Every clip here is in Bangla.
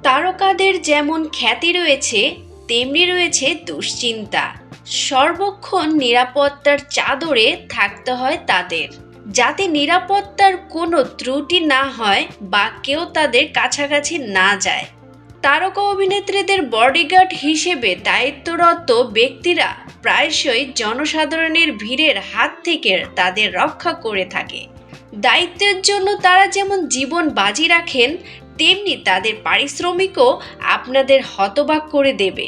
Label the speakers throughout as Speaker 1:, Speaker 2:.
Speaker 1: তারকাদের যেমন খ্যাতি রয়েছে, তেমনি রয়েছে দুশ্চিন্তা। সর্বক্ষণ নিরাপত্তার চাদরে থাকতে হয় তাদের, যাতে নিরাপত্তার কোনো ত্রুটি না হয় বা কেউ তাদের কাছাকাছি না যায়। তারকা অভিনেত্রীদের বডিগার্ড হিসেবে দায়িত্বরত ব্যক্তিরা প্রায়শই জনসাধারণের ভিড়ের হাত থেকে তাদের রক্ষা করে থাকে। দায়িত্বের জন্য তারা যেমন জীবন বাজি রাখেন, তেমনি তাদের পারিশ্রমিকও আপনাদের হতবাক করে দেবে।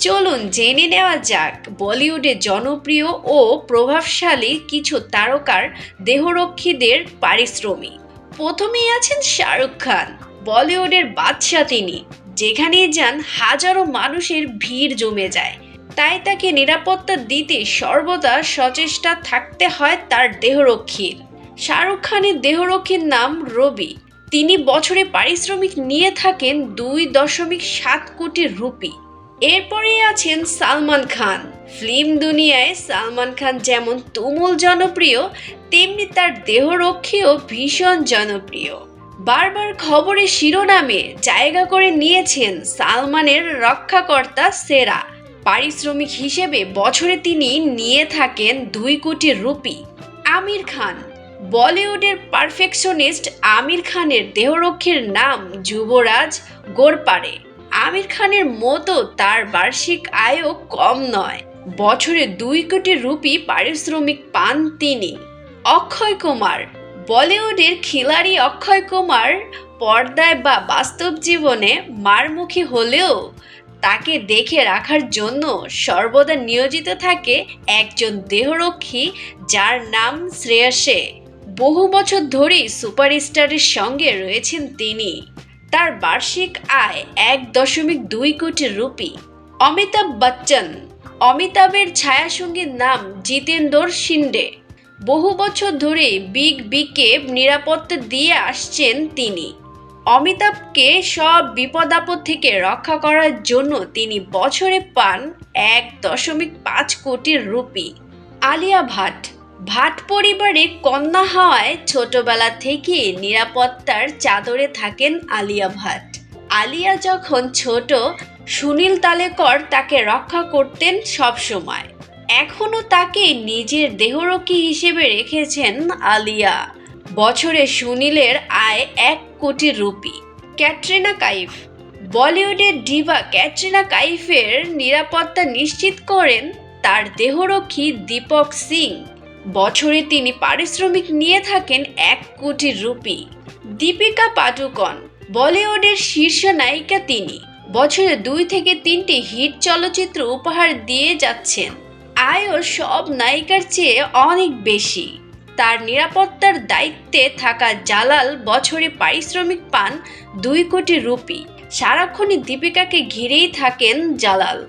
Speaker 1: চলুন জেনে নেওয়া যাক বলিউডে জনপ্রিয় ও প্রভাবশালী কিছু তারকার দেহরক্ষীদের পারিশ্রমিক। প্রথমেই আছেন শাহরুখ খান। বলিউডের বাদশা তিনি, যেখানেই যান হাজারো মানুষের ভিড় জমে যায়। তাই তাকে নিরাপত্তা দিতে সর্বদা সচেষ্ট থাকতে হয় তার দেহরক্ষীর। শাহরুখ খানের দেহরক্ষীর নাম রবি। তিনি বছরে পারিশ্রমিক নিয়ে থাকেন 2.7 কোটি রুপি। এরপরে আছেন সালমান খান। ফিল্ম দুনিয়ায় সালমান খান যেমন তুমুল জনপ্রিয়, তেমনি তার দেহরক্ষীও ভীষণ জনপ্রিয়। বারবার খবরের শিরোনামে জায়গা করে নিয়েছেন সালমানের রক্ষাকর্তা সেরা। পারিশ্রমিক হিসেবে বছরে তিনি নিয়ে থাকেন 2 কোটি রুপি। আমির খান। বলিউডের পারফেকশনিস্ট আমির খানের দেহরক্ষীর নাম যুবরাজ গোরপাড়ে। আমির খানের মতো তার বার্ষিক আয়ও কম নয়, বছরে 2 কোটি রুপি পারিশ্রমিক পান তিনি। অক্ষয় কুমার। বলিউডের খিলাড়ি অক্ষয় কুমার পর্দায় বা বাস্তব জীবনে মারমুখী হলেও তাকে দেখে রাখার জন্য সর্বদা নিয়োজিত থাকে একজন দেহরক্ষী, যার নাম শ্রেয়াসে। বহু বছর ধরেই সুপারস্টারের সঙ্গে রয়েছেন তিনি। তার বার্ষিক আয় 1.2 কোটি রুপি। অমিতাভ বচ্চন। অমিতাভের ছায়াসঙ্গীর নাম জিতেন্দর শিন্ডে। বহু বছর ধরে বিগ বিকে নিরাপত্তা দিয়ে আসছেন তিনি। অমিতাভকে সব বিপদ আপদ থেকে রক্ষা করার জন্য তিনি বছরে পান 1.5 কোটি রুপি। আলিয়া ভাট। ভাট পরিবারে কন্যা হওয়ায় ছোটবেলা থেকে নিরাপত্তার চাদরে থাকেন আলিয়া ভাট। আলিয়া যখন ছোট, সুনীল তালেকর তাকে রক্ষা করতেন সব সময়। এখনও তাকে নিজের দেহরক্ষী হিসেবে রেখেছেন আলিয়া। বছরে সুনীলের আয় 1 কোটি রুপি। ক্যাটরিনা কাইফ। বলিউডের ডিভা ক্যাটরিনা কাইফের নিরাপত্তা নিশ্চিত করেন তার দেহরক্ষী দীপক সিং। বছরে তিনি পারিশ্রমিক নিয়ে থাকেন 1 কোটি রুপি। দীপিকা পাডুকোন। বলিউডের শীর্ষ নায়িকা তিনি। বছরে 2 থেকে 3টি হিট চলচ্চিত্র উপহার দিয়ে যাচ্ছেন। আয়ও সব নায়িকার চেয়ে অনেক বেশি। তার নিরাপত্তার দায়িত্বে থাকা জালাল বছরে পারিশ্রমিক পান 2 কোটি রুপি। সারাক্ষণই দীপিকাকে ঘিরেই থাকেন জালাল।